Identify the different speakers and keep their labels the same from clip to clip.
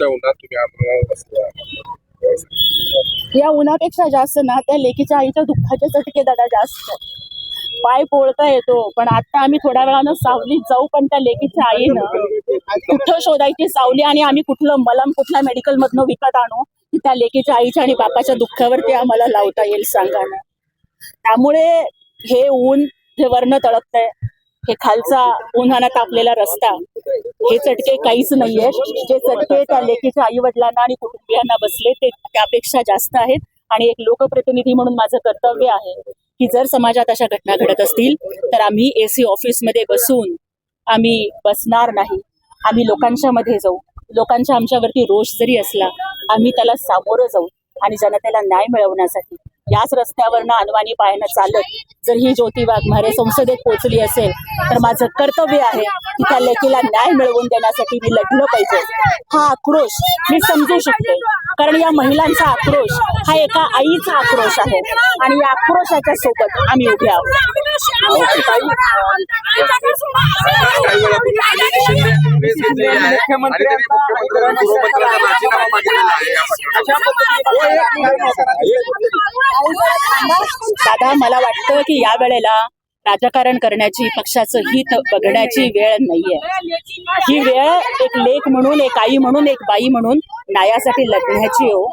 Speaker 1: एवढ्या उन्हात तुम्ही आंदोलनाला बसला?
Speaker 2: या उन्हापेक्षा जास्त ना त्या लेकीच्या आईच्या दुःखाचे चटके दादा जास्त. पाय पोळता येतो, पण आता आम्ही थोड्या वेळानं सावलीत जाऊ, पण त्या लेकीच्या आईनं कुठं शोधायची सावली आणि आम्ही कुठलं मलम कुठल्या मेडिकल मधनं विकत आणू की त्या लेकीच्या आईच्या आणि बापाच्या दुःखावरती आम्हाला लावता येईल सांगा ना. त्यामुळे हे ऊन जे वर्ण तळपतंय, हे खालचा उन्हानं तापलेला रस्ता, हे चटके काहीच नाहीये. जे चटके त्या लेकीच्या आई वडिलांना आणि कुटुंबियांना बसले ते त्यापेक्षा जास्त आहेत. आणि एक लोकप्रतिनिधी म्हणून माझं कर्तव्य आहे की जर समाजात अशा घटना घडत असतील तर आम्ही AC ऑफिसमध्ये बसून आम्ही बसणार नाही. आम्ही लोकांच्या मध्ये जाऊ, लोकांच्या आमच्यावरती रोष जरी असला आम्ही त्याला सामोरं जाऊ आणि जनतेला न्याय मिळवण्यासाठी याच रस्त्यावरनं अनवाणी पायानं चालत जर ही ज्योती वाघमारे संसदेत पोहोचली असेल तर माझं कर्तव्य आहे की त्या लेकीला न्याय मिळवून देण्यासाठी मी लढलं पाहिजे. हा आक्रोश मी समजू शकते, कारण या महिलांचा आक्रोश हा एका आईचा आक्रोश आहे आणि या आक्रोशाच्या सोबत आम्ही उभे आहोत. दादा, मला वाटतं की या वेळेला राजकारण करण्याची, पक्षाचं हित बघण्याची वेळ नाहीये. ही वेळ एक लेक म्हणून, एक आई म्हणून, एक बाई म्हणून न्यायासाठी लढण्याची हो.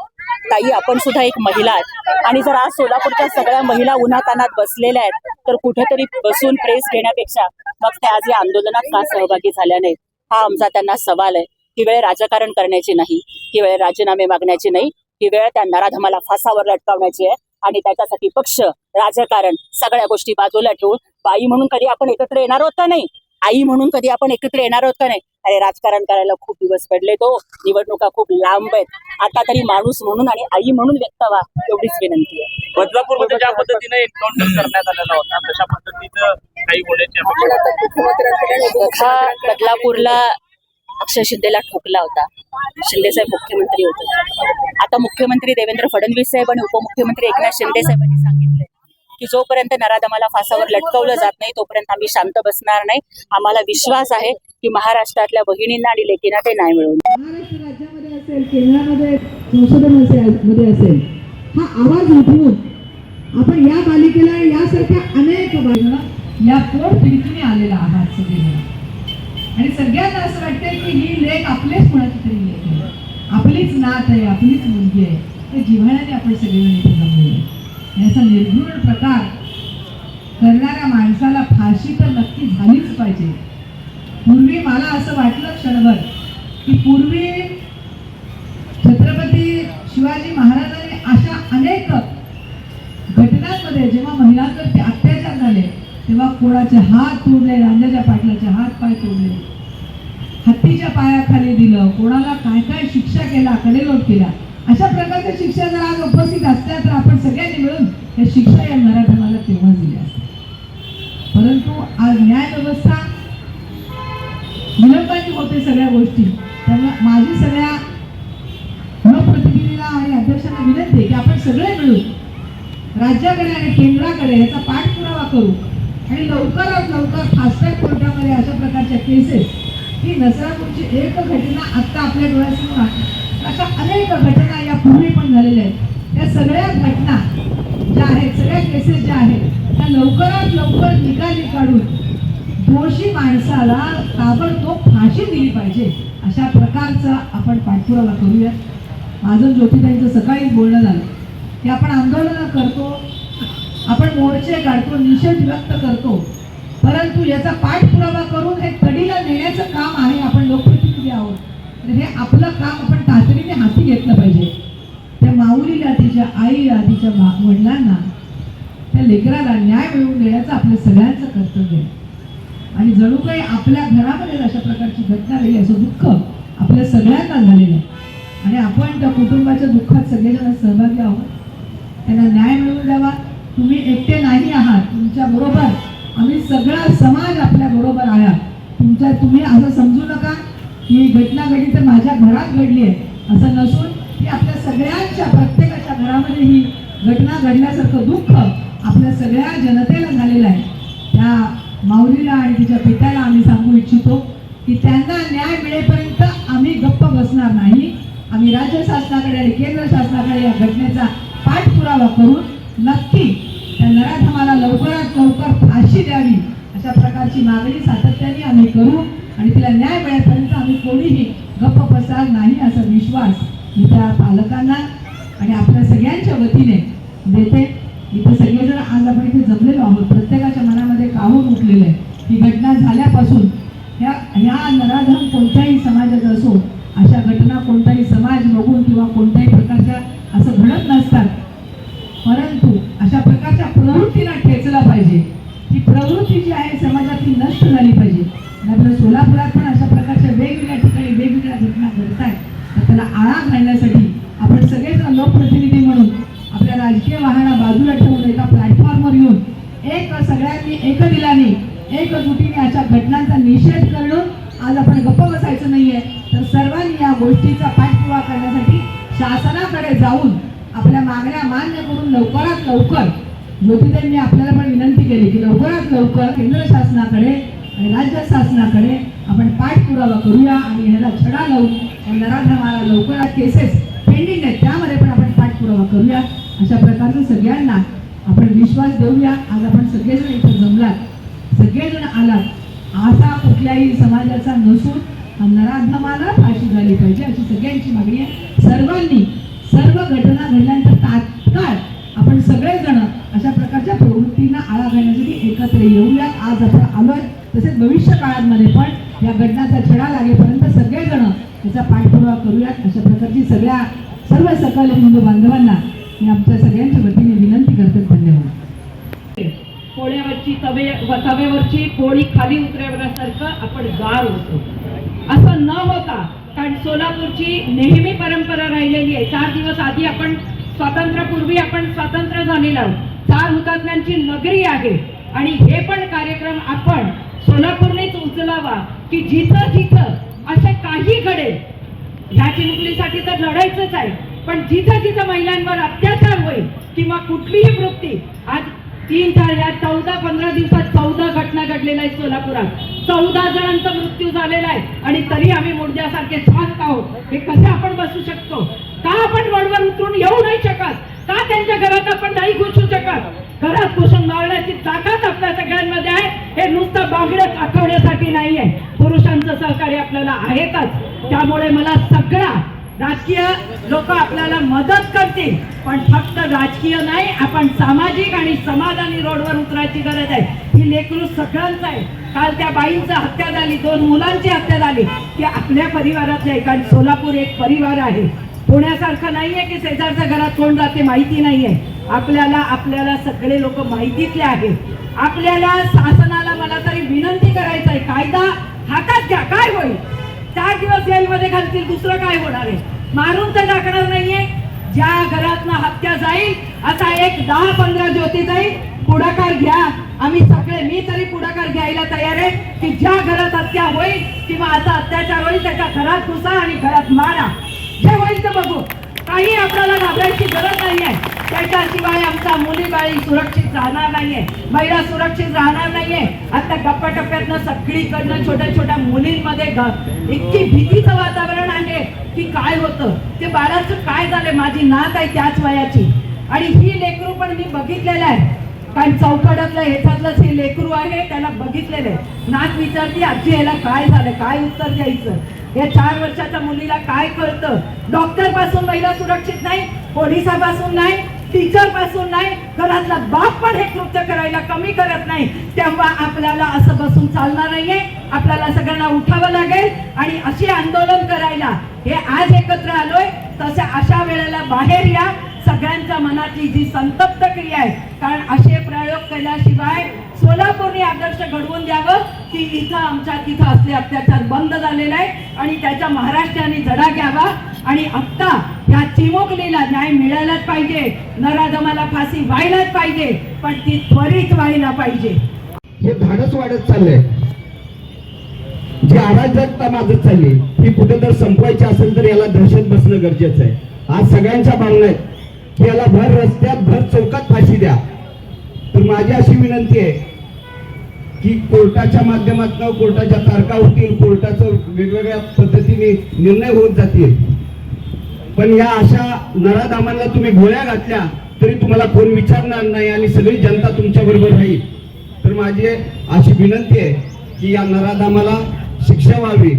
Speaker 2: ताई, आपण सुद्धा एक महिला आहात आणि जर आज सोलापूरच्या सगळ्या महिला उन्हातानात बसलेल्या आहेत तर कुठेतरी बसून प्रेस घेण्यापेक्षा मग त्या आज या आंदोलनात का सहभागी झाल्या नाहीत हा आमचा त्यांना सवाल आहे. ही वेळ राजकारण करण्याची नाही, ही वेळ राजीनामे मागण्याची नाही, ही वेळ त्या नराधमाला फासावर लटकावण्याची आहे. आणि त्याच्यासाठी पक्ष, राजकारण सगळ्या गोष्टी बाजूला ठेवून बाई म्हणून कधी आपण एकत्र येणार आहोत का नाही, आई म्हणून कधी आपण एकत्र येणार आहोत का नाही. अरे, राजकारण करायला खूप दिवस पडले, तो निवडणुका खूप लांब आहेत. आता तरी माणूस म्हणून आणि आई म्हणून व्यक्त व्हा, एवढीच विनंती आहे.
Speaker 3: बदलापूरमध्ये ज्या पद्धतीने एन्काउंटर करण्यात आलेला होता तशा पद्धतीचं काही होण्याची
Speaker 2: अपेक्षा. बदलापूरला अक्षय शिंदेला ठोकला होता. शिंदे साहेब मुख्यमंत्री होते. आता मुख्यमंत्री देवेंद्र फडणवीस साहेब आणि उपमुख्यमंत्री एकनाथ शिंदे साहेबांनी सांगितलंय की जोपर्यंत नराधमाला फासावर लटकवलं जात नाही तोपर्यंत आम्ही शांत बसणार नाही. आम्हाला विश्वास आहे की महाराष्ट्रातल्या बहिणींना आणि लेकींना ते न्याय मिळवून.
Speaker 4: महाराष्ट्र राज्यामध्ये असेल, केंद्रामध्ये, संसदेमध्ये असेल, हा आवाज उठवून आपण या बालिकेला यासारख्या अनेक या पोटतिडकीने आलेला आहात सगळेजण. आणि सगळ्यांना असं वाटतंय की ही लेक आपलेच कोणाची तरी लेक आहे, आपलीच नात आहे, आपलीच मुलगी आहे. ते जिव्हाळ्याने आपण सगळेजण इथे जमलेलो. याचा निर्घृण प्रकार करणाऱ्या माणसाला फाशी तर नक्की झालीच पाहिजे. पूर्वी मला असं वाटलं क्षणभर की पूर्वी छत्रपती शिवाजी महाराजांनी अशा अनेक घटनांमध्ये जेव्हा महिलांवरती अत्याचार झाले तेव्हा कोणाचे हात तोडले, रांजाच्या पाटलाचे हात पाय तोडले, हत्तीच्या पायाखाली दिलं, कोणाला काय काय शिक्षा केला, कडेलोट केला. अशा प्रकारच्या शिक्षा जर आज उपस्थित असत्या तर आपण सगळ्यांनी मिळून या शिक्षा या नराधमाला तेव्हा दिल्या. परंतु आज न्याय व्यवस्था विलंबाची होते सगळ्या गोष्टी. त्यामुळे माझी सगळ्या लोकप्रतिनिधीला आणि अध्यक्षांना विनंती आहे की आपण सगळे मिळून राज्याकडे आणि केंद्राकडे याचा पाठपुरावा करू आणि लवकरात लवकर फास्टॅग कोर्टामध्ये अशा प्रकारच्या केसेस, ही नसरापूरची एक घटना आत्ता आपल्या डोळ्यासमोर आहे, अशा अनेक घटना यापूर्वी पण झालेल्या आहेत. त्या सगळ्या घटना ज्या आहेत, सगळ्या केसेस ज्या आहेत त्या लवकरात लवकर निकाली काढून दोषी माणसाला ताबडतोब फाशी दिली पाहिजे. अशा प्रकारचा आपण पाठपुरावा करूया. माझं ज्योतिताईंचं सकाळीच बोलणं झालं की आपण आंदोलनं करतो, आपण मोर्चे काढतो, निषेध व्यक्त करतो, परंतु याचा पाठपुरावा करून हे तडीला नेण्याचं काम आहे. आपण लोकप्रतिनिधी आहोत तर हे आपलं काम आपण तातडीने हाती घेतलं पाहिजे. त्या माऊलीला, तिच्या आईला, तिच्या वडिलांना, त्या लेकराला न्याय मिळवून देण्याचं आपल्या सगळ्यांचं कर्तव्य आहे. आणि जणू काही आपल्या घरामध्ये अशा प्रकारची घटना घडली असं दुःख आपल्या सगळ्यांना झालेलं आहे आणि आपण त्या कुटुंबाच्या दुःखात सगळेजण सहभागी आहोत. त्यांना न्याय मिळवून द्यावा. तुम्ही एकटे नाही आहात, तुमच्या बरोबर आम्ही सगळा समाज आपल्या बरोबर आहे. तुम्ही असं समजू नका की घटना घडली तर माझ्या घरात घडली आहे असं नसून की आपल्या सगळ्यांच्या, प्रत्येकाच्या घरामध्ये ही घटना घडल्यासारखं दुःख आपल्या सगळ्या जनतेला झालेलं आहे. त्या माऊलीला आणि तिच्या पित्याला आम्ही सांगू इच्छितो की त्यांना न्याय मिळेपर्यंत आम्ही गप्प बसणार नाही. आम्ही राज्य शासनाकडे आणि केंद्र शासनाकडे या घटनेचा पाठपुरावा करून नक्की त्या नराधमाला लवकरात लवकर फाशी द्यावी अशा प्रकारची मागणी सातत्याने आम्ही करू आणि तिला न्याय मिळेपर्यंत आम्ही कोणीही गप्प बसणार नाही असा विश्वास मी त्या पालकांना आणि आपल्या सगळ्यांच्या वतीने देते. इथे सगळेजण आज आपण इथे जमलेलो आहोत. प्रत्येकाच्या मनामध्ये काहून उठलेलं आहे ही घटना झाल्यापासून ह्या नराधम कोणत्याही समाजाचा असो अशा घटना कोणताही समाज बघून किंवा कोणत्याही प्रकारच्या असं घडत नसतात. परंतु अशा प्रकारच्या प्रवृत्तीला ठेचला पाहिजे. ही प्रवृत्ती जी आहे समाजातली नष्ट झाली पाहिजे. आपल्या सोलापुरात पण अशा प्रकारच्या वेगवेगळ्या ठिकाणी वेगवेगळ्या घटना घडत आहेत. तर त्याला आळा घालण्यासाठी आपण सगळेजण लोकप्रतिनिधी म्हणून आपल्या राजकीय वाहना बाजूला ठेवून एका प्लॅटफॉर्मवर येऊन सगळ्यांनी एकदिलाने एकजुटीने अशा घटनांचा निषेध करणं आज आपण गप्प बसायचं नाहीये. तर सर्वांनी या गोष्टीचा पाठपुरावा करण्यासाठी शासनाकडे जाऊन आपल्या मागण्या मान्य करून लवकरात लवकर ज्योतिताईंनी आपल्याला पण विनंती केली की लवकरात लवकर केंद्र शासनाकडे आणि राज्य शासनाकडे आपण पाठपुरावा करूया आणि ह्याला छडा लावून नराधमाला लवकरात केसेस पेंडिंग आहेत त्यामध्ये पण आपण पाठपुरावा करूया अशा प्रकारचं सगळ्यांना आपण विश्वास देऊया. आज आपण सगळेजण इथे जमलात, सगळेजण आलात, असा कुठल्याही समाजाचा नसून नराधमाला फाशी झाली पाहिजे अशी सगळ्यांची मागणी आहे. सर्वांनी सर्व घटना घडल्यानंतर तात्काळ आपण सगळेजण अशा प्रकारच्या प्रवृत्तींना आळा घालण्यासाठी एकत्र येऊयात. आज आपण आलोय. तसेच भविष्य काळामध्ये पण या घटनाचा छडा लागेपर्यंत सगळेजण त्याचा पाठपुरावा करूयात अशा प्रकारची सर्व सकल हिंदू बांधवांना मी आमच्या सगळ्यांच्या वतीने विनंती करते. धन्यवाद.
Speaker 5: पोळ्यावरची तवेवरची पोळी खाली उतरवण्यासारखं आपण गार होतो असं न होता. कारण सोलापूरची नेहमी परंपरा राहिलेली आहे. 4 दिवस आधी आपण स्वातंत्र्यापूर्वी आपण स्वातंत्र्य झालेलो आहोत. 4 हुतात्म्यांची नगरी आहे आणि हे पण कार्यक्रम आपण सोलापूरनेच उचलावा की जिथं जिथं असे काही घडेल. ह्या चिमुकलीसाठी तर लढायचंच आहे पण जिथं जिथं महिलांवर अत्याचार होईल किंवा कुठलीही वृत्ती आज 14-15 दिवसात 14 घटना घडलेल्या आहेत सोलापुरात. 14 जणांचा मृत्यू झालेला आहे आणि तरी आम्ही मुडद्यासारखे शांत आहोत. हे कसे आपण बसू शकतो? का आपण रोडवर उतरून येऊ नाही शकत? का त्यांच्या घरात आपण नाही घुसू शकत? घरात घुसून मारण्याची ताकद आपल्या सगळ्यांमध्ये आहे. हे नुसतं बांगड्यात आठवण्यासाठी नाही आहे. पुरुषांचं सहकार्य आपल्याला आहेतच. त्यामुळे मला सगळा राजकीय लोक आपल्याला मदत करतील पण फक्त राजकीय नाही आपण सामाजिक आणि समाजाने रोडवर उतरायची गरज आहे. ही लेकरू सगळ्यांचं आहे. काल त्या बाईंची हत्या झाली, 2 मुलांची हत्या झाली ती आपल्या परिवारात आहे. कारण सोलापूर एक परिवार आहे. पुण्यासारखं नाहीये की शेजारच्या घरात कोण जाते माहिती नाहीये. आपल्याला सगळे लोक माहितीतले आहेत. आपल्याला शासनाला मला तरी विनंती करायचं आहे कायदा हातात घ्या. काय होईल? 4 दिवस जेलमध्ये घालतील, दुसरं काय होणार आहे? मारून तर टाकणार नाहीये. ज्या घरातनं हत्या जाईल असा एक 10-15 ज्योतिताई पुढाकार घ्या. आम्ही सगळे मी तरी पुढाकार घ्यायला तयार आहे की ज्या घरात हत्या होईल किंवा असा अत्याचार होईल त्याच्या घरात घुसा आणि घरात मारा. जे होईल ते बघू. काही आपल्याला घाबरायची गरज नाहीये. त्याच्याशिवाय आमच्या मुली बाळी सुरक्षित राहणार नाहीये, महिला सुरक्षित राहणार नाहीये. आता टप्प्याटप्प्यातनं सगळीकडनं छोट्या मुलींमध्ये इतकी भीतीचं वातावरण आहे की काय होतं ते बाळाचं काय झालं. माझी नात आहे त्याच वयाची आणि ही लेकरू पण मी बघितलेलं आहे. कारण चौकडातलं ह्याच्यातलंच हे लेकरू आहे. त्याला बघितलेलं आहे. नात विचारती आजी याला काय झालं, काय उत्तर द्यायचं. या 4 वर्षाच्या मुलीला काय कळतं? डॉक्टर पासून महिला सुरक्षित नाही, पोलिसापासून नाही, टीचर पासून नाही, घरातला बाप पण हे कृत्य करायला कमी करत नाही. तेव्हा आपल्याला असं बसून चालणार नाहीये. आपल्याला सगळ्यांना उठावं लागेल आणि अशी आंदोलन करायला हे आज एकत्र आलोय तसे अशा वेळेला बाहेर या. सगळ्यांच्या मनातली जी संतप्त क्रिया आहे कारण असे प्रयोग केल्याशिवाय सोलापूरने आदर्श घडवून द्यावं की इथं आमच्या तिथं असले अत्याचार बंद झालेला आहे आणि त्याच्या महाराष्ट्राने धडा घ्यावा. आणि आत्ता या चिमुकलीला न्याय मिळायलाच पाहिजे. नराधमाला फाशी व्हायलाच पाहिजे पण ती त्वरित व्हायला पाहिजे.
Speaker 6: हे धाडस वाढत चाललंय. जी अराजकता मागत चालली ही कुठे तर संपवायची असेल तर याला दहशत बसणं गरजेचं आहे. आज सगळ्यांच्या भावना आहेत की याला भर रस्त्यात भर चौकात फाशी द्या. तर माझी अशी विनंती आहे की कोर्टाच्या माध्यमातून कोर्टाच्या तारखा होतील, कोर्टाचं वेगवेगळ्या पद्धतीने निर्णय होत जातील. पण या अशा नराधामांना तुम्ही गोळ्या घातल्या तरी तुम्हाला कोण विचारणार नाही आणि सगळी जनता तुमच्या बरोबर राहील. तर माझी अशी विनंती आहे की या नराधामाला शिक्षा व्हावी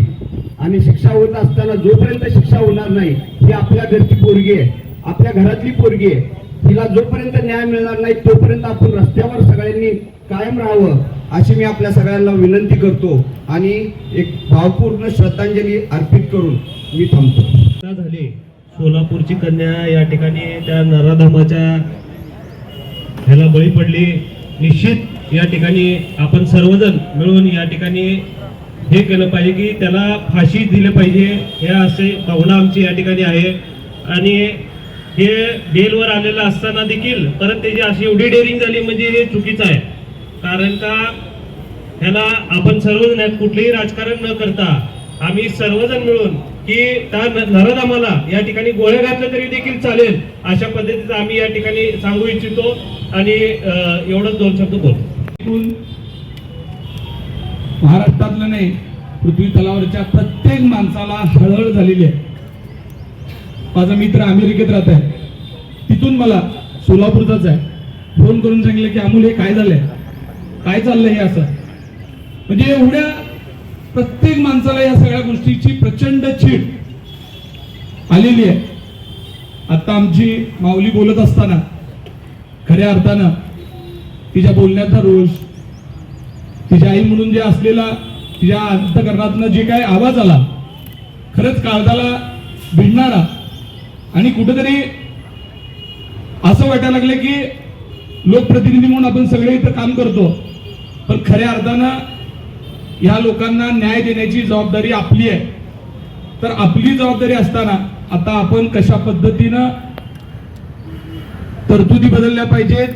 Speaker 6: आणि शिक्षा होत असताना जोपर्यंत शिक्षा होणार नाही, ही आपल्या घरची पोरगी आहे, आपल्या घरातली पोरगी आहे, तिला जोपर्यंत न्याय मिळणार नाही तोपर्यंत आपण रस्त्यावर सगळ्यांनी कायम राहावं अशी मी आपल्या सगळ्यांना विनंती करतो आणि एक भावपूर्ण श्रद्धांजली अर्पित करून मी थांबतो.
Speaker 7: झाले सोलापूरची कन्या या ठिकाणी त्या नराधामाच्या ह्याला बळी पडली. निश्चित या ठिकाणी आपण सर्वजण मिळून या ठिकाणी हे केलं पाहिजे की त्याला फाशी दिली पाहिजे, हे असे भावना आमची या ठिकाणी आहे. आणि हे बेलवर आलेलं असताना देखील परत त्याची अशी एवढी डेअरिंग झाली म्हणजे हे चुकीचं आहे. कारण का ह्याला आपण सर्वजण यात कुठलेही राजकारण न करता आम्ही सर्वजण मिळून की त्या नराधामाला या ठिकाणी गोळ्या घातल्या तरी देखील चालेल अशा पद्धतीचं आम्ही या ठिकाणी सांगू इच्छितो आणि एवढंच 2 शब्द बोलतो.
Speaker 8: महाराष्ट्रातलं नाही, पृथ्वी तलावरच्या प्रत्येक माणसाला हळहळ झालेली आहे. माझा मित्र अमेरिकेत राहत आहे, तिथून मला सोलापूरचाच आहे, फोन करून सांगितलं की अमोल हे काय झालंय, काय चाललंय हे असं. म्हणजे एवढ्या प्रत्येक माणसाला या सगळ्या गोष्टीची प्रचंड चीड आलेली आहे. आता आमची माऊली बोलत असताना खऱ्या अर्थानं तिच्या बोलण्याचा रोष, तिच्या आई म्हणून जे असलेला तिच्या अंतकरणातनं जे काय आवाज आला, खरंच काळजाला भिडणारा आणि कुठेतरी असं वाटायला लागलं की लोकप्रतिनिधी म्हणून आपण सगळे इथं काम करतो, पण खऱ्या अर्थानं या लोकांना न्याय देण्याची जबाबदारी आपली आहे. तर आपली जबाबदारी असताना आता आपण कशा पद्धतीनं तरतुदी बदलल्या पाहिजेत,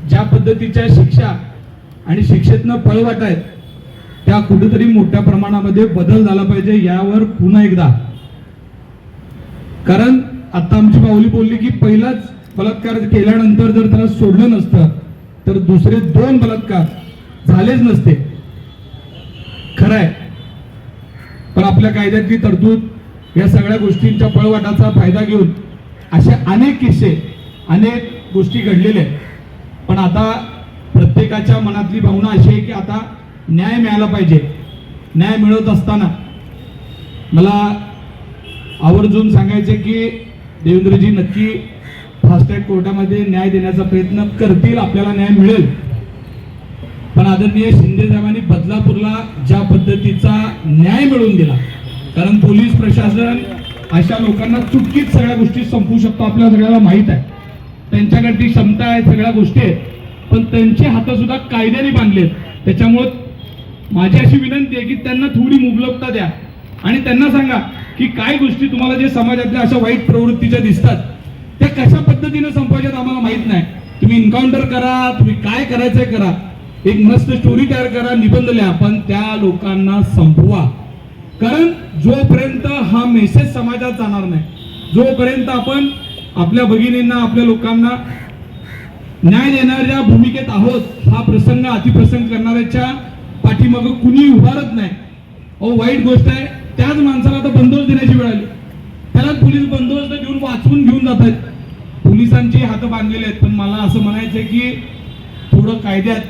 Speaker 8: ज्या पद्धतीच्या शिक्षा आणि शिक्षेतनं पळवाट आहेत त्या कुठेतरी मोठ्या प्रमाणामध्ये बदल झाला पाहिजे यावर पुन्हा एकदा. कारण आता आमची माऊली बोलली की पहिलाच बलात्कार केल्यानंतर जर त्याला सोडलं नसतं तर दुसरे 2 बलात्कार झालेच नसते. खरं आहे, पण आपल्या कायद्यातली तरतूद या सगळ्या गोष्टींच्या पळवाटाचा फायदा घेऊन असे अनेक किस्से, अनेक गोष्टी घडलेल्या आहेत. पण आता प्रत्येकाच्या मनातली भावना अशी आहे की आता न्याय मिळाला पाहिजे. न्याय मिळत असताना मला आवर्जून सांगायचे की देवेंद्रजी नक्की फास्ट ट्रॅक कोर्टामध्ये न्याय देण्याचा प्रयत्न करतील, आपल्याला न्याय मिळेल. पण आदरणीय शिंदे साहेबांनी बदलापूरला ज्या पद्धतीचा न्याय मिळवून दिला, कारण पोलीस प्रशासन अशा लोकांना चुटकीत सगळ्या गोष्टी संपवू शकतो, आपल्या सगळ्याला माहित आहे. त्यांच्याकडची क्षमता आहे, सगळ्या गोष्टी आहेत, पण त्यांचे हात सुद्धा कायद्याने बांधलेत. त्याच्यामुळे माझी अशी विनंती आहे की त्यांना थोडी मुबलकता द्या आणि त्यांना सांगा की काय गोष्टी तुम्हाला जे समाजातल्या अशा वाईट प्रवृत्तीच्या दिसतात त्या कशा पद्धतीने संपवायच्यात आम्हाला माहित नाही. तुम्ही एन्काउंटर करा, तुम्ही काय करायचंय करा, एक मस्त स्टोरी तयार करा, निबंध लिहा, पण त्या लोकांना संपवा. कारण जोपर्यंत हा मेसेज समाजात जाणार नाही, जोपर्यंत आपण आपल्या भगिनींना, आपल्या लोकांना न्याय देणाऱ्या भूमिकेत आहोत, हा प्रसंग अतिप्रसंग करणाऱ्याच्या पाठीमागं कुणी उभारत नाही. वाईट गोष्ट आहे, त्याच माणसाला आता बंदोबस्त देण्याची वेळ आली, त्याला पोलीस बंदोबस्त देऊन वाचवून घेऊन जात आहेत. पोलिसांची हात बांधलेले आहेत. पण मला असं म्हणायचंय की थोडं कायद्यात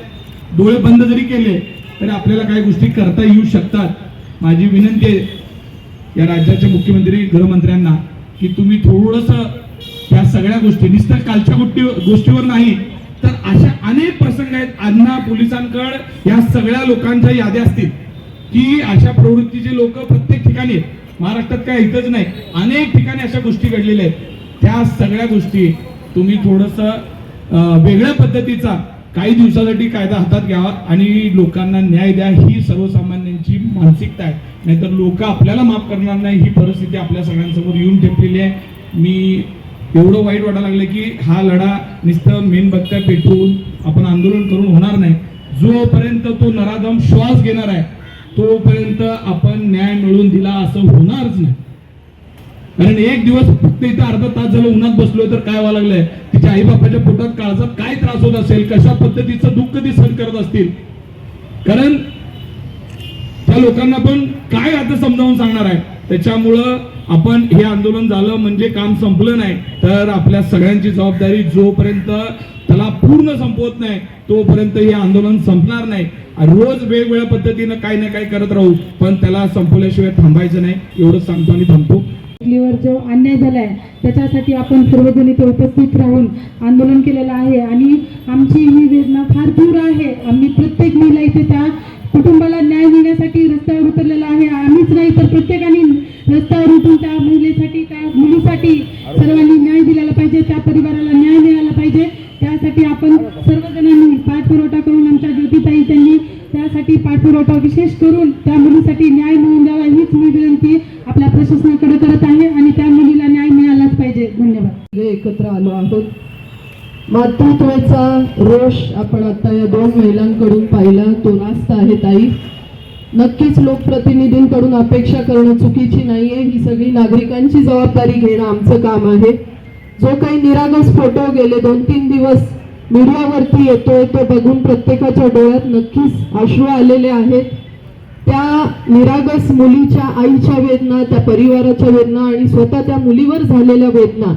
Speaker 8: डोळे बंद जरी केले तरी आपल्याला काही गोष्टी करता येऊ शकतात. माझी विनंती आहे या राज्याचे मुख्यमंत्री, गृहमंत्र्यांना की तुम्ही थोडंसं या सगळ्या गोष्टी नुसतं कालच्या गोष्टीवर नाही तर अशा अनेक प्रसंग आहेत. अण्णा पोलिसांकडे या सगळ्या लोकांच्या याद्या असतील की अशा प्रवृत्तीचे लोक प्रत्येक ठिकाणी, महाराष्ट्रात काय इथंच नाही, अनेक ठिकाणी अशा गोष्टी घडलेल्या आहेत. त्या सगळ्या गोष्टी तुम्ही थोडंसं वेगळ्या पद्धतीचा काही दिवसासाठी कायदा हातात घ्यावा आणि लोकांना न्याय द्या, ही सर्वसामान्यांची मानसिकता आहे. नाहीतर लोक आपल्याला माफ करणार नाही, ही परिस्थिती आपल्या सगळ्यांसमोर येऊन ठेपलेली आहे. मी एवढं वाईट वाटायला लागलं की हा लढा नुसतं मेणबत्त्या पेटवून आपण आंदोलन करून होणार नाही. जोपर्यंत तो नराधम श्वास घेणार आहे तोपर्यंत आपण न्याय मिळवून दिला असं होणारच नाही. कारण एक दिवस फक्त इथं अर्धा तास झालं उन्हात बसलोय तर काय व्हायला लागलंय, तिच्या आई बापाच्या पोटात काळजात काय त्रास होत असेल, कशा पद्धतीचं दुःख ते सहन करत असतील. कारण त्या लोकांना पण काय आता समजावून सांगणार आहे. त्याच्यामुळं आपण हे आंदोलन झालं म्हणजे काम संपलं नाही, तर आपल्या सगळ्यांची जबाबदारी, जोपर्यंत त्याला पूर्ण संपवत नाही तोपर्यंत हे आंदोलन संपणार नाही. रोज वेगवेगळ्या पद्धतीनं काही ना काही करत राहू, पण त्याला संपवल्याशिवाय थांबायचं नाही. एवढं सांगतो आणि थांबतो.
Speaker 9: वर जो अन्याय झालाय त्याच्यासाठी आपण सर्वजण इथे उपस्थित राहून आंदोलन केलेलं आहे आणि आमची ही वेदना फार तीव्र आहे. आम्ही प्रत्येक महिला इथे त्या कुटुंबाला न्याय मिळण्यासाठी रस्त्यावर उतरलेला आहे. आम्हीच नाही तर प्रत्येकाने रस्त्यावर उतरून त्या महिलेसाठी, त्या मुलीसाठी सर्वांनी न्याय दिलेला पाहिजे, त्या परिवाराला न्याय मिळाला पाहिजे. त्यासाठी आपण सर्वजणांनी पाठपुरावा करून, आमच्या ज्योतिताई त्यांनी त्यासाठी पाठपुरावा विशेष करून त्या मुलीसाठी न्याय मिळवून द्यावा हीच मी विनंती आपल्या प्रशासनाकडे करत आहे आणि त्या मुलीला न्याय मिळालाच पाहिजे. धन्यवाद.
Speaker 4: एकत्र आलो आहोत. मातृत्वाचा रोष आपण आता या दोन महिलांकडून पाहिला, तो रास्त आहे ताई. नक्कीच लोकप्रतिनिधींकडून अपेक्षा करणं चुकीची नाहीये. ही सगळी नागरिकांची जबाबदारी घेणं आमचं काम आहे. जो काही निरागस फोटो गेले 2-3 दिवस मीडियावरती येतोय तो बघून प्रत्येकाच्या डोळ्यात नक्कीच अश्रू आलेले आहेत. त्या निरागस मुलीच्या आईच्या वेदना, त्या परिवाराच्या वेदना आणि स्वतः त्या मुलीवर झालेल्या वेदना.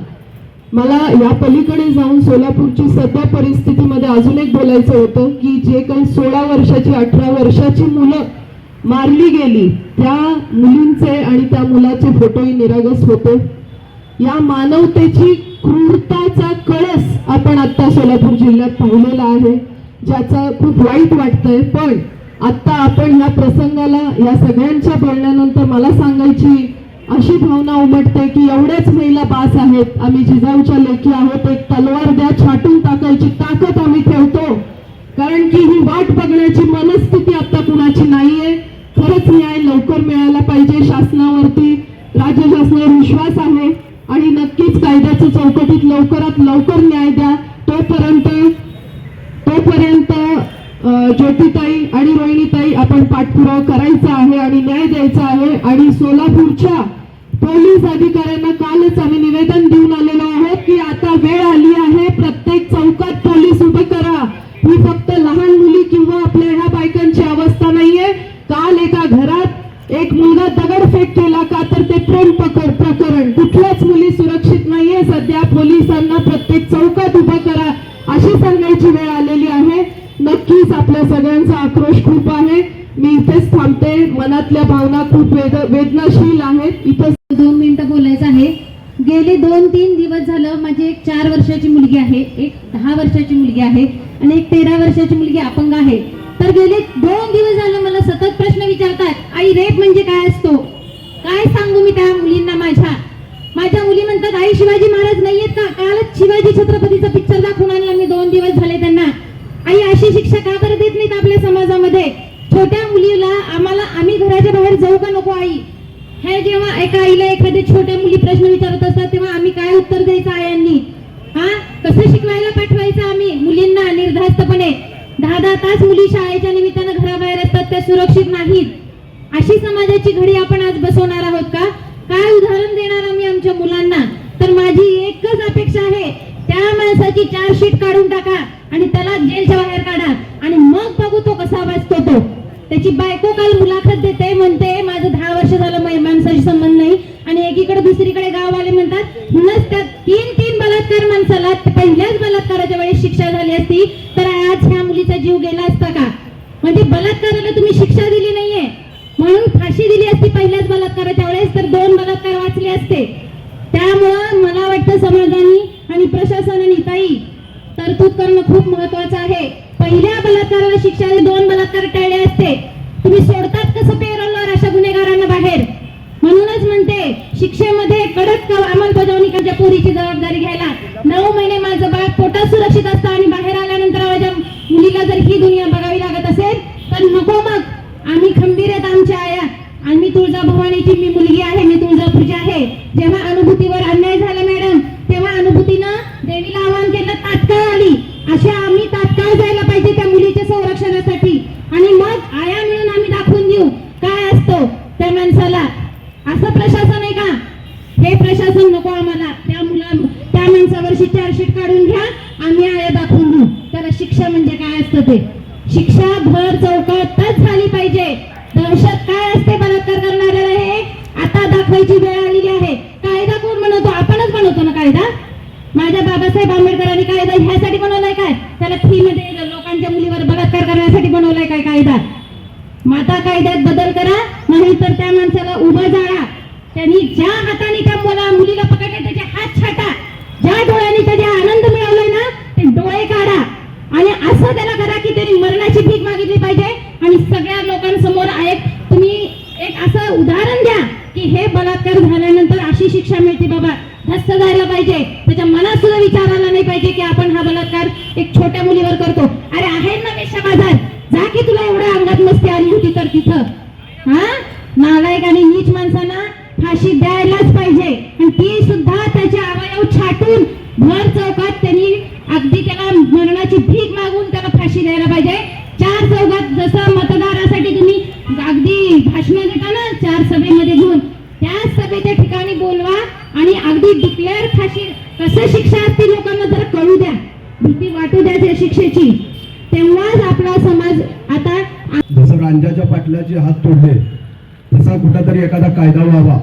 Speaker 4: मला या पलीकडे जाऊन सोलापूरची सध्या परिस्थितीमध्ये अजून एक बोलायचं होतं की जे काही 16 वर्षाची 18 वर्षाची मुलं मारली गेली त्या मुलींचे आणि त्या मुलाचे फोटोही निरागस होते. या मानवतेची क्रूरताचा कळस आपण आता सोलापूर जिल्ह्यात पाहिलेला आहे, ज्याचं खूप वाईट वाटतंय. पण आता आपण ह्या प्रसंगाला, या सगळ्यांच्या बोलण्यानंतर मला सांगायची अशी भावना उमटते की एवढ्याच महिला बास आहेत. आम्ही जिजाऊच्या लेकी आहोत. एक तलवार द्या, छाटून टाकायची ताकद आम्ही ठेवतो, कारण की ही वाट बघण्याची मनस्थिती आता कुणाची नाहीये. खरंच न्याय लवकर मिळायला पाहिजे. शासनावरती, राज्य शासनावर विश्वास आहे आणि नक्कीच कायद्याच्या चौकटीत लवकरात लवकर न्याय द्या. तोपर्यंत ज्योतिताई आणि रोहिणीताई आपण पाठपुरावा करायचा आहे आणि न्याय द्यायचा आहे. आणि सोलापूरच्या पोलीस अधिकाऱ्यांना कालच आम्ही निवेदन देऊन आलेलो आहोत की आता वेळ आली आहे, प्रत्येक चौकात पोलीस उभे करा. ही फक्त लहान मुली किंवा आपल्या ह्या बायकांची अवस्था नाहीये. काल एका घरात एक मुलगा दगडफेक केला का तर ते प्रेम प्रकरण. कुठल्याच मुली सुरक्षित नाहीये. सध्या पोलिसांना प्रत्येक चौकात उभं करा अशी सांगायची वेळ आलेली आहे. नक्कीच आपल्या सगळ्यांचा आक्रोश खूप आहे. मी इथेच थांबते. मनातल्या भावना खूप वेदनाशील आहेत. इथं
Speaker 9: 2 मिनिटं बोलायचं आहे. गेले 2-3 दिवस झालं माझी एक 4 वर्षाची मुलगी आहे, एक 10 वर्षाची मुलगी आहे आणि एक 13 वर्षाची मुलगी अपंग आहे. तर गेले 2 दिवस झालं मला सतत प्रश्न विचारतात, आई रेप म्हणजे काय असतो? काय सांगू मी त्या मुलींना? माझ्या मुली म्हणतात, आई शिवाजी महाराज नाहीयेत का? कालच शिवाजी छत्रपतीचा पिक्चर दाखवून आणला मी 2 दिवस झाले त्यांना. आई अशी शिक्षा का बरं देत नाहीत आपल्या समाजामध्ये? छोट्या मुलीला आम्ही घराच्या बाहेर जाऊ का नको आई? हे जेव्हा एका आईला एखाद्या छोट्या मुली प्रश्न विचारत असतात तेव्हा आम्ही काय उत्तर द्यायचं आयांनी? कसं शिकवायला पाठवायचं आम्ही मुलींना निर्धास्तपणे? 10-10 तास मुली शाळेच्या निमित्तानं घराबाहेर असतात, त्या सुरक्षित नाहीत. अशी समाजाची घडी आपण आज बसवणार आहोत का? काय उदाहरण देणार आम्ही आमच्या मुलांना? तर माझी एकच अपेक्षा आहे, त्या माणसाची चार्जशीट काढून टाका आणि त्याला जेलच्या बाहेर काढा आणि मग बघू तो कसा वाचतो तो. त्याची बायको काल मुलाखत देते, म्हणते माझं 10 वर्ष झालं माणसाशी संबंध नाही आणि एकीकडे दुसरीकडे गाववाले म्हणतात नुसत्या 3 बलात्कार माणसाला पहिल्याच बलात्काराच्या वेळेस शिक्षा झाली असती तर आज ह्या मुलीचा जीव गेला असता का? म्हणजे बलात्काराला तुम्ही शिक्षा दिली नाहीये म्हणून फाशी दिली असती पहिल्याच बलात्काराच्या वेळेस तर 2 बलात्कार वाचले असते. त्यामुळं मला वाटतं समाजाने आणि प्रशासनाने ताई तरतूद करणं खूप महत्वाचं आहे. पहिल्या बलात्काराला शिक्षा 2 बलात्कार टाळले असते. तुम्ही सोडतात कसं पेरोलवर अशा गुन्हेगारांना बाहेर? म्हणूनच म्हणते शिक्षेमध्ये कडक अंमलबजावणी करण्याच्या पोरीची जबाबदारी घ्यायला. 9 महिने माझं बाळ पोटात सुरक्षित असतं आणि बाहेर आल्यानंतर माझ्या मुलीला जर ही दुनिया बघावी लागत असेल तर नको. मग आम्ही खंबीर आहेत आमच्या आया. आणि तुळजाभवानीची मी मुलगी आहे, मी तुळजापूरची आहे. जेव्हा अनुभूतीवर अन्याय झाला मॅडम तेव्हा अनुभूतीनं देवीला आवाहन केलं, तात्काळ आली. अशा आम्ही तात्काळ जायला पाहिजे त्या मुलीच्या संरक्षणासाठी आणि मग आया मिळून आम्ही दाखवून देऊ काय असतो त्या माणसाला. असं प्रशासन आहे का? हे प्रशासन नको आम्हाला. त्या माणसावरची चार्जशीट काढून घ्या, आम्ही आया दाखवून देऊ. त्याला शिक्षा म्हणजे काय असतं ते शिक्षा भर चौकातच झाली पाहिजे. दहशत काय असते बलात्कार करणाऱ्याला हे आता बनवायची वेळ आलेली आहे. कायदा कोण बनवतो? आपणच बनवतो ना कायदा. माझ्या बाबासाहेब आंबेडकरांनी कायदा ह्यासाठी बनवलाय काय? त्याला फ्री मध्ये लोकांच्या मुलीवर बलात्कार करण्यासाठी बनवलाय काय कायदा? माता कायद्यात बदल करा, नाही तर त्या माणसाला उभं जाळा. त्यांनी ज्या हाताने त्या मुलीला पकडले त्याचे हात छाटा. ज्या डोळ्यांनी त्याचे आनंद मिळवलाय ना ते डोळे काढा आणि असं त्याला करा की त्यांनी मरणाची भीक मागितली पाहिजे. आणि सगळ्या लोकांसमोर तुम्ही एक असं उदाहरण द्या की हे बलात्कार झाल्यानंतर अशी शिक्षा मिळते बाबा. धस्त जायला पाहिजे. त्याच्या मनात सुद्धा विचार आला नाही पाहिजे की आपण हा बलात्कार एक छोट्या मुलीवर करतो. अरे आहे ना वेश्या बाजार, जा की तुला एवढ्या अंगात मस्ती आली होती तर तिथं. हा नालायक आणि नीच माणसांना फाशी द्यायलाच पाहिजे. आणि ती सुद्धा त्याचे अवयव छाटून भर चौकात त्यांनी अगदी त्याला मरणाची भीक मागून त्याला फाशी द्यायला पाहिजे. चार चौकात जसं मतदारासाठी तुम्ही अगदी भाषण देता ना चार सभेमध्ये घेऊन, त्या सभेच्या ठिकाणी बोलवा आणि अगदी डिक्लेअर फाशी कसं शिक्षा असते लोकांना जरा कळू द्या, भीती वाटू द्या त्या शिक्षेची. तेव्हाच आपला समाज आता
Speaker 6: जसं रांजाच्या पाटलाचे हात तोडले तसा कुठेतरी एखादा कायदा व्हावा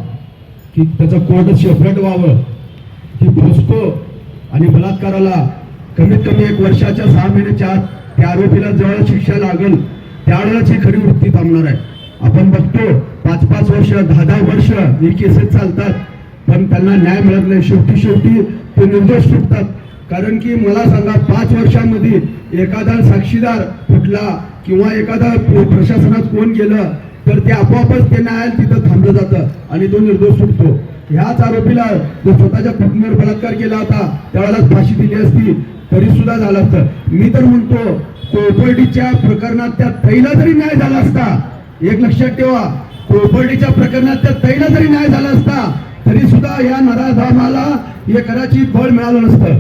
Speaker 6: की त्याचं कोर्ट सेपरेट व्हावं की फसतो आणि बलात्काराला कमीत कमी 1 वर्षाच्या 6 महिन्याच्या आत त्या आरोपीला जेव्हा शिक्षा लागेल त्यावेळेलाच ही खरी वृत्ती थांबणार आहे. आपण बघतो 5-5 वर्ष 10-10 वर्ष ही केसेस चालतात पण त्यांना न्याय मिळत नाही. शेवटी ते निर्दोष सुटतात. कारण की मला सांगा 5 वर्षांमध्ये एखादा साक्षीदार फुटला किंवा एखादा प्रशासनात कोण गेलं तर ते आपोआपच ते न्यायालय तिथं थांबलं जातं आणि तो निर्दोष सुटतो. ह्याच आरोपीला जर स्वतःच्या पत्नीवर बलात्कार केला होता त्यावेळेला फाशी दिली असती तरी सुद्धा झालं असतं. मी तर म्हणतो कोपर्डीच्या प्रकरणात त्या तैला जरी न्याय झाला असता, एक लक्षात ठेवा, कोपर्डीच्या प्रकरणात त्या तैला जरी न्याय झाला असता तरी सुद्धा या नराधामाला हे करायची बळ मिळालं नसतं.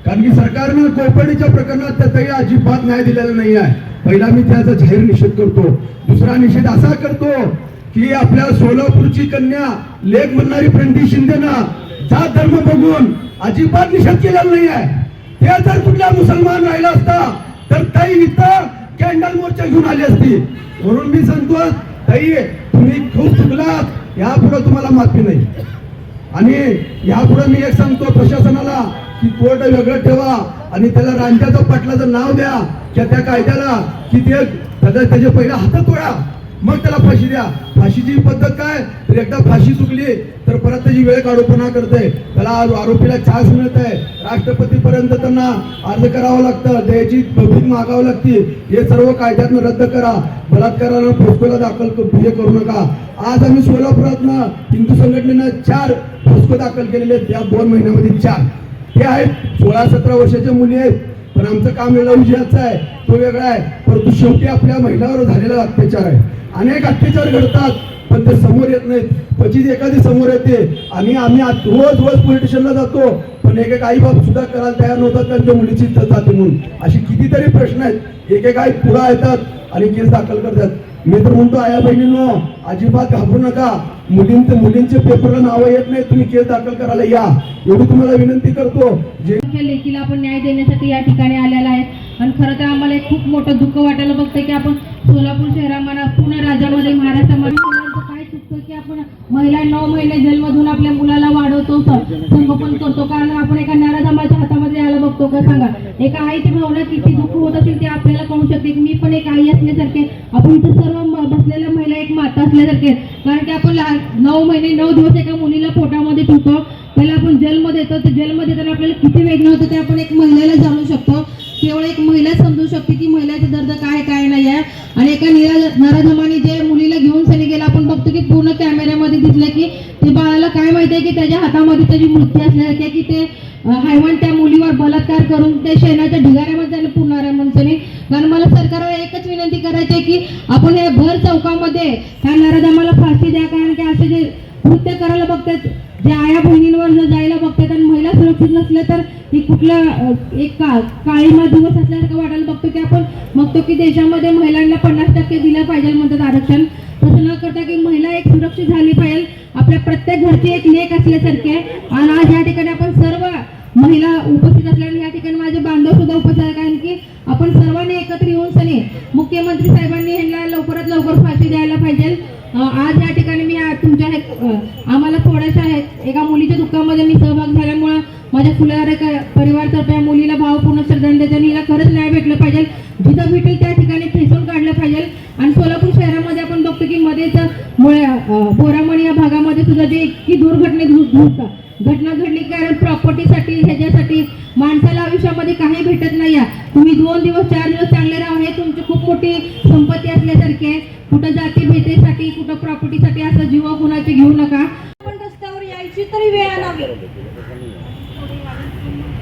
Speaker 6: कारण की सरकारनं कोपर्डीच्या प्रकरणात त्या तैला अजिबात न्याय दिलेला नाही आहे. पहिला मी त्याचा जाहीर निषेध करतो. दुसरा निषेध असा करतो की आपल्या सोलापूरची कन्या लेख म्हणणारी प्रणती शिंदेना जात धर्म बघून अजिबात निषेध केलेला नाही आहे. ते जर कुठल्या मुसलमान राहिला असता तर ताई इथं कॅन्डल मोर्चा घेऊन आली असती. म्हणून मी सांगतो ताई तुम्ही खूप चुकलात, यापुढे तुम्हाला माफी नाही. आणि यापुढे मी एक सांगतो प्रशासनाला की कोर्ट वेगळं ठेवा आणि त्याला रांजाच्या पाटलाचं नाव द्या त्या कायद्याला की ते त्याचे पहिला हात तोडा मग त्याला फाशी द्या. फाशीची पद्धत काय तर एकदा फाशी चुकली तर परत त्याची वेळ काढूपणा करते. त्याला आरोपीला चान्स मिळत आहे. राष्ट्रपतीपर्यंत त्यांना अर्ज करावा लागतं, त्याची पब्लिक मागावं लागते. हे सर्व कायद्यातनं रद्द करा. बलात्काराला पोस्कोला दाखल करू नका. आज आम्ही सोलापुरातनं हिंदू संघटनेनं 4 पोस्को दाखल केलेले आहेत. या 2 महिन्यामध्ये 4 हे आहेत. 16-17 वर्षाच्या मुली आहेत. पण आमचं काम वेगळा विजयाचं आहे, तो वेगळा आहे. परंतु शेवटी आपल्या महिलांवर झालेला अत्याचार आहे. अनेक अत्याचार घडतात पण ते समोर येत नाहीत. क्वचित एखादी समोर येते आणि आम्ही रोज पोलीस स्टेशनला जातो पण एक आई बाप सुद्धा करायला तयार नव्हतात त्यांच्या मुलीची इज्जत जाते म्हणून. अशी कितीतरी प्रश्न आहेत. एक आई पुढे येतात आणि केस दाखल करतात. मी तर म्हणतो आया बहिणींनो अजिबात घाबरू नका. मुलींचे पेपरला नावं येत नाही, तुम्ही केस दाखल करायला या एवढी तुम्हाला विनंती करतो. जे
Speaker 9: लेकीला आपण न्याय देण्यासाठी या ठिकाणी आलेला आहे. आणि खरं तर आम्हाला एक खूप मोठं दुःख वाटायला बघतंय की आपण सोलापूर शहरामध्ये पूर्ण राज्यामध्ये महाराष्ट्रामध्ये काय चुकतं की आपण महिला 9 महिने जन्मधून आपल्या मुलाला वाढवतो, संगोपन करतो. कारण आपण एका नराधमाच्या हातामध्ये यायला बघतो का सांगा. एका आईची भावना किती दुःख होत असेल ते आपल्याला कळू शकते. मी पण एक आई असल्यासारखे, आपण इथं सर्व बसलेल्या महिला एक माता असल्यासारखे. कारण की आपण 9 महिने 9 दिवस एका मुलीला पोटामध्ये ठेवतो, त्याला आपण जन्म देतो. ते जन्म देताना आपल्याला किती वेदना होतं ते आपण एक महिलेला जाणू शकतो. केवळ एक महिला समजू शकते की महिलाचा दर्द काय नाही आहे. आणि एका नराधमाने जे मुलीला घेऊन सनी गेला, आपण बघतो की पूर्ण कॅमेऱ्यामध्ये दिसलं की ते बाळाला काय माहिती आहे की त्याच्या हातामध्ये त्याची मृत्यू असल्यासारखे की ते हैवान त्या मुलीवर बलात्कार करून त्या शेणाच्या ढिगाऱ्यामध्ये त्याला पुरणाऱ्या माणसाने. कारण मला सरकारवर एकच विनंती करायची आहे की आपण हे भर चौकामध्ये त्या नराधमाला फाशी द्या. कारण की असे जे कृत्य करायला बघतात, जे आया बहिणींवर जर जायला बघतात आणि महिला सुरक्षित नसल्या तर ही कुठला एक काळीमा दिवस असल्यासारखं वाटायला बघतो की आपण बघतो की देशामध्ये महिलांना 50% दिलं पाहिजे म्हणतात आरक्षण. तसं न करता की महिला एक सुरक्षित झाली पाहिजे, आपल्या प्रत्येक घरची एक लेक असल्यासारखे आहे. आणि आज या ठिकाणी आपण सर्व महिला उपस्थित असल्याने या ठिकाणी माझे बांधव सुद्धा उपस्थित आहे. कारण की आपण सर्वांनी एकत्र येऊन सनी मुख्यमंत्री साहेबांनी ह्यांना लवकरात लवकर फाशी द्यायला पाहिजे. आज या ठिकाणी मी तुमच्या आम्हाला एका मुलीच्या दुःखामध्ये मी सहभाग झाल्यामुळं माझ्या फुलारे परिवारतर्फे या मुलीला भावपूर्ण श्रद्धांजली देते. हिला खरंच न्याय भेटलं पाहिजे, जिथं भेटेल त्या ठिकाणी ठेचून काढलं पाहिजे. आणि सोलापूर शहरामध्ये आपण बघतो की मध्येच बोरामणी या भागामध्ये सुद्धा जे इतकी घटना घडली, कारण प्रॉपर्टीसाठी ह्याच्यासाठी माणसाला आयुष्यामध्ये काही भेटत नाही. तुम्ही 2 दिवस 4 दिवस चांगले राहा, हे तुमची खूप मोठी संपत्ती असल्यासारखी आहे. कुठं जाती भेटेसाठी, कुठं प्रॉपर्टीसाठी असं जीव कुणाचे घेऊ नका.
Speaker 10: पण रस्त्यावर यायची तरी वेळ आणावी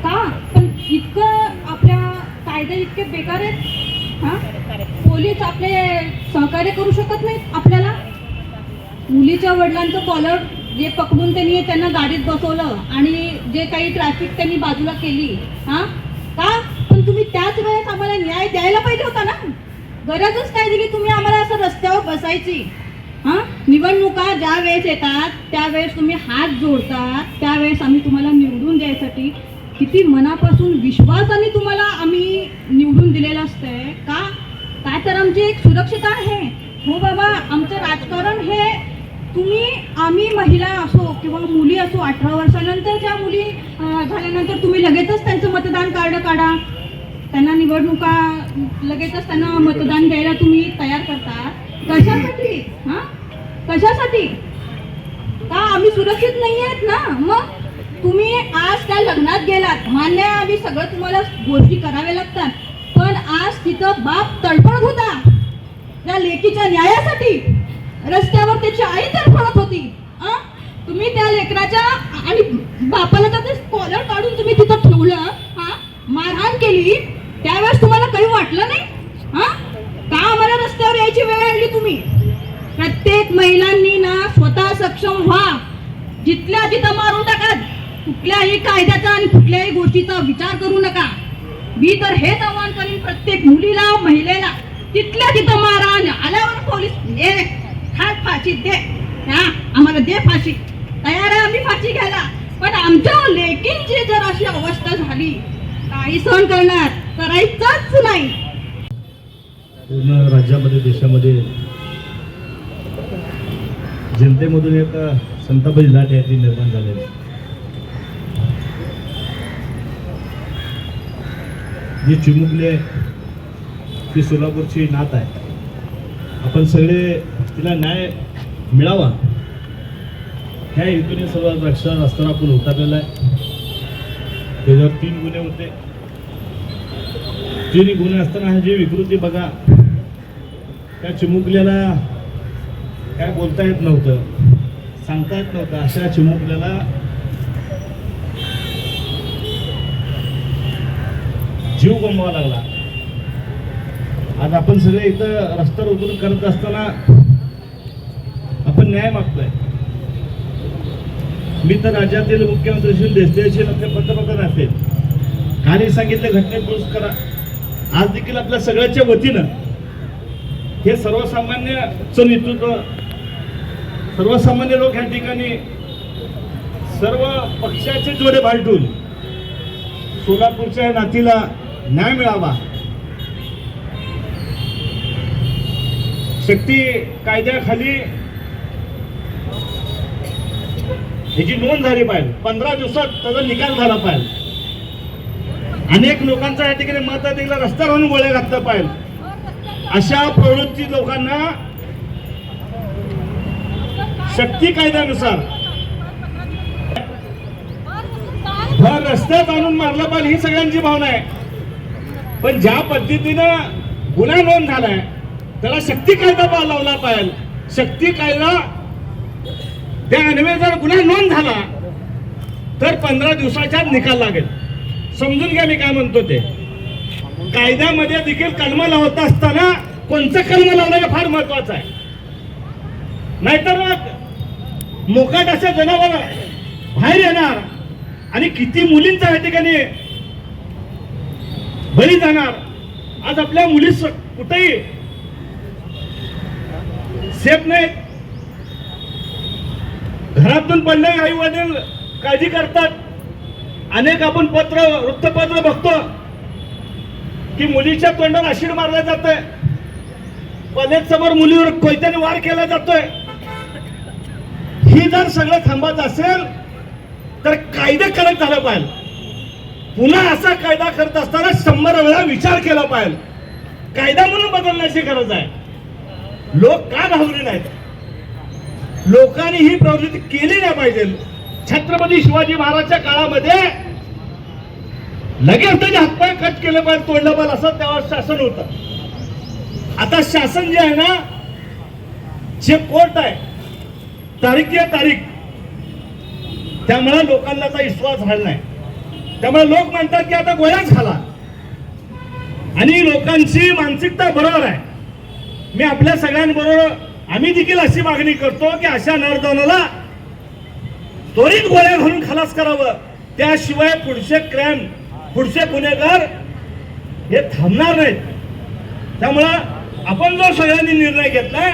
Speaker 10: का? पण इतकं आपल्या कायदे इतके बेकार आहेत. हा, पोलीस आपले सहकार्य करू शकत नाहीत आपल्याला. मुलीच्या वडिलांचं कॉलर जे पकडून त्यांना गाडीत बसवलं आणि जे काही ट्रॅफिक त्यांनी बाजूला केली. हा का? पण तुम्ही त्याच वेळेस आम्हाला न्याय द्यायला पाहिजे होता ना. गरजच काय दिली तुम्ही आम्हाला असं रस्त्यावर बसायची? हा, निवडणुका ज्या वेळेस येतात त्यावेळेस तुम्ही हात जोडतात, त्यावेळेस आम्ही तुम्हाला निवडून द्यायसाठी किती मनापासून विश्वासाने तुम्हाला आम्ही निवडून दिलेलं असतंय का? काय तर आमची एक सुरक्षितता आहे. हो बाबा, आमचं राजकारण हे आम्ही महिला असो किंवा मुली असो, 18 वर्षानंतर ज्या मुली झाल्यानंतर तुम्ही लगेचच त्यांचं मतदान कार्ड काढा, त्यांना निवडणुका लगेचच त्यांना मतदान द्यायला तुम्ही तयार करता. कशासाठी? हां, कशासाठी? का आम्ही सुरक्षित नाही आहेत ना? मग तुम्ही आज त्या लग्नात गेलात, मान्य आहे, आम्ही सगळं तुम्हाला गोष्टी कराव्या लागतात, पण आज तिथं बाप तडफडत होता त्या लेकीच्या न्यायासाठी. रस्त्यावर त्याची आई तडफडत होती. तुम्ही त्या लेकराच्या आणि बापाला तर ते कॉलर काढून तुम्ही तिथं ठेवलं, मारहाण केली, त्यावेळेस तुम्हाला काही वाटलं नाही? का आम्हाला रस्त्यावर यायची वेळ आणली तुम्ही? प्रत्येक महिलांनी ना स्वतः सक्षम व्हा. जिथल्या तिथं मारून टाका. कुठल्याही कायद्याचा आणि कुठल्याही गोष्टीचा विचार करू नका. मी तर हेच आवाहन करीन प्रत्येक मुलीला, महिलेला, तिथल्या तिथं मारा. आल्यावर पोलीस फाशी दे, आम्हाला दे फाशी, तयार आहे आम्ही फाशी घ्यायला. पण आमच्या लेकींची जर अशी अवस्था झाली, काही सहन करणार करायचंच नाही.
Speaker 7: पूर्ण राज्यामध्ये, देशामध्ये जनतेमधून एक संतापाची लाट आहे ती निर्माण झालेली. जी चिमुकले ती सोलापूरची नात आहे. आपण सगळे तिला न्याय मिळावा ह्या हेतूने सर्व रस्त्यावर आपण उतरलेला आहे. त्याच्यावर 3 गुन्हे होते. 3 गुन्हे असताना हा जी विकृती बघा, त्या चिमुकल्याला काय बोलता येत नव्हतं, सांगता येत नव्हतं. अशा चिमुकल्याला जीव गमवावा लागला. आज आपण सगळे इथं रस्त्यावर उतरून करत असताना आपण न्याय मागतोय. मी तर राज्यातील मुख्यमंत्री श्री देशदेशी पंतप्रधान असतील, काही सांगितले घटनेत दुरुस्त करा. आज देखील आपल्या सगळ्याच्या वतीनं हे सर्वसामान्यचं नेतृत्व, सर्वसामान्य लोक या ठिकाणी सर्व पक्षाचे जोडे बाळगून सोलापूरच्या नातीला न्याय मिळावा, शक्ती कायद्याखाली ह्याची नोंद झाली पाहिजे. 15 दिवसात त्याचा निकाल झाला पाहिजे. अनेक लोकांचा या ठिकाणी मताधिकार रस्त्यावर आणून गोळ्या घातलं पाहिजे. अशा प्रवृत्ती लोकांना शक्ती कायद्यानुसार भर रस्त्यात आणून मारलं पाहिजे, ही सगळ्यांची भावना आहे. पण ज्या पद्धतीनं गुन्हा नोंद झालाय त्याला शक्ती कायदा लावला पाहिजे. शक्ती कायदा त्या अन्वये जर गुन्हा नोंद झाला तर 15 दिवसाच्या निकाल लागेल. समजून घ्या मी काय म्हणतो ते. कायद्यामध्ये देखील कलम लावत असताना कोणतं कलम लावणं हे फार महत्वाचं आहे. नाहीतर मग मोकाट असे जनावर बाहेर येणार आणि किती मुलींचा या ठिकाणी बळी जाणार. आज आपल्या मुली कुठेही सेफ नाही. घरातून पडले आई वडील काळजी करतात. अनेक आपण वृत्तपत्र बघतो की मुलीच्या तोंडावर ऍसिड मारला जातोय, कॉलेज समोर मुलीवर कोयत्याने वार केला जातोय. ही जर सगळं थांबत असेल
Speaker 11: तर कायदा कडक झाला पाहिजे. पुन्हा असा कायदा करत असताना 100 वेळा विचार केला पाहिजे. कायदा म्हणून बदलण्याची गरज आहे. लोक का घाबरले नाहीत? लोकांनी ही प्रवृत्ती केली नाही पाहिजे. छत्रपती शिवाजी महाराजच्या काळामध्ये लगेच त्याचे हातपाय कट केले पाहिजे, तोडलं पाहिजे, असं तेव्हा शासन होतं. आता शासन जे आहे ना, जे कोर्ट आहे, तारीख तारीख, त्यामुळे लोकांना आता विश्वास राहिला नाही. त्यामुळे लोक म्हणतात की आता गोळ्याच खाला. आणि लोकांची मानसिकता बरोबर आहे. मी आपल्या सगळ्यांबरोबर आम्ही देखील अशी मागणी करतो की अशा नरदानाला त्वरित गोळ्या घालून खलास करावं. त्याशिवाय पुढचे क्राईम, पुढचे गुन्हेगार हे थांबणार नाहीत. त्यामुळं आपण जो सगळ्यांनी निर्णय घेतलाय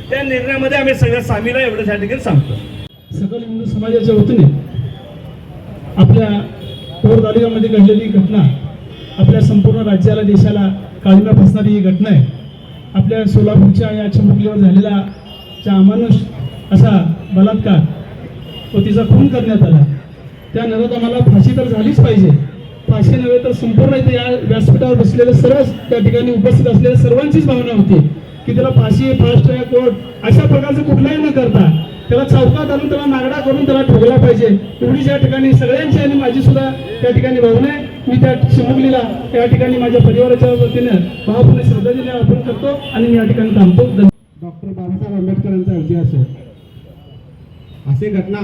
Speaker 11: त्या निर्णयामध्ये आम्ही सगळं सामील आहे एवढं त्या ठिकाणी सांगतो.
Speaker 8: सकल हिंदू समाजाच्या वतीने आपल्या पोर तालुक्यामध्ये घडलेली घटना आपल्या संपूर्ण राज्याला, देशाला काळिमा फासणारी ही घटना आहे. आपल्या सोलापूरच्या या चिमुकलीवर झालेला ज्या अमानुष असा बलात्कार व तिचा खून करण्यात आला, त्या नरोदमाला फाशी तर झालीच पाहिजे. फाशी नव्हे तर संपूर्ण इथे या व्यासपीठावर बसलेले सर्व त्या ठिकाणी उपस्थित असलेल्या सर्वांचीच भावना होती की त्याला फाशी, फास्ट ट्रॅक कोर्ट अशा प्रकारचं कुठलाही न करता त्याला चौकात आणून त्याला नागडा करून त्याला ठोकला पाहिजे. एवढी या ठिकाणी सगळ्यांची आणि माझी सुद्धा त्या ठिकाणी भावना आहे. मी त्या चिमुकलीला त्या ठिकाणी माझ्या परिवाराच्या वतीनं भावपूर्ण श्रद्धांजली अर्पण करतो आणि मी या ठिकाणी थांबतो.
Speaker 6: डॉक्टर बाबासाहेब आंबेडकरांचा इतिहास आहे. अशी घटना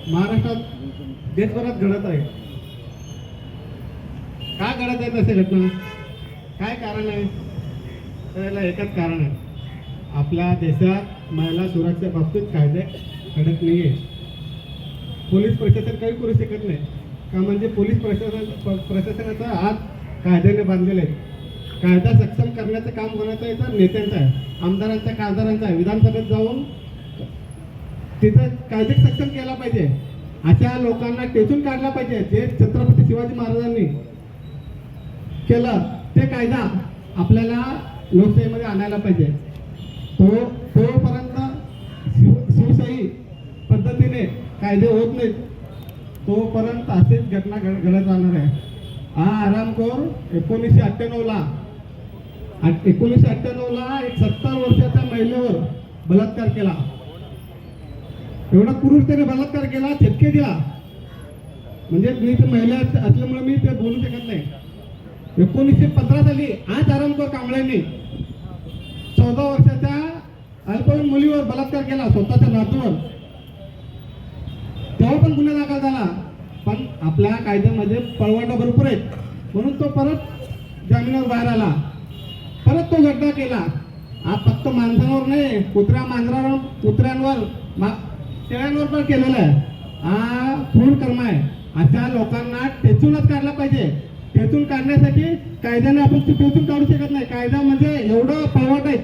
Speaker 6: महाराष्ट्रात, देशभरात घडत आहे. का घडत आहेत अशी घटना? काय कारण आहे? त्याला एकच कारण आहे, आपल्या देशात महिला सुरक्षा बाबतीत कायदे कडक नाही आहे. पोलीस प्रशासन काही करू शकत नाही का? म्हणजे पोलीस प्रशासनाचा हात कायद्याने बांधलेले आहे. कायदा सक्षम करण्याचं काम कोणाचं आहे? तर नेत्यांचं आहे, आमदारांचा, खासदारांचा आहे. विधानसभेत जाऊन तिथं कायदे सक्षम केला पाहिजे. अशा लोकांना टेचून काढला पाहिजे. जे छत्रपती शिवाजी महाराजांनी केलं ते कायदा आपल्याला लोकशाहीमध्ये आणायला पाहिजे. तोपर्यंत शिवशाही पद्धतीने कायदे होत नाहीत तोपर्यंत अशीच घटना घडत राहणार आहे. हा आरामखोर 1998ला एक 70 वर्षाच्या महिलेवर बलात्कार केला. एवढा क्रूरतेने बलात्कार केला, छटके दिला. म्हणजे मी ते महिला असल्यामुळे मी ते बोलू शकत नाही. 1915 साली आज आरामखोर कांबळ्यांनी 14 वर्षाच्या अल्पवयीन मुलीवर बलात्कार केला, स्वतःच्या नातूवर. तेव्हा पण गुन्हा दाखल झाला. पण आपल्या कायद्यामध्ये पळवाटा भरपूर आहेत म्हणून तो परत जामिनावर बाहेर आला. परत तो घटना केला. हा फक्त माणसांवर नाही, कुत्र्यांवर, शेळ्यांवर पण केलेला आहे. हा खून कर्म आहे. अशा लोकांना टेचूनच काढला पाहिजे. टेचून काढण्यासाठी कायद्याने आपण टेचून काढू शकत नाही. कायदा म्हणजे एवढं पळवाट आहे.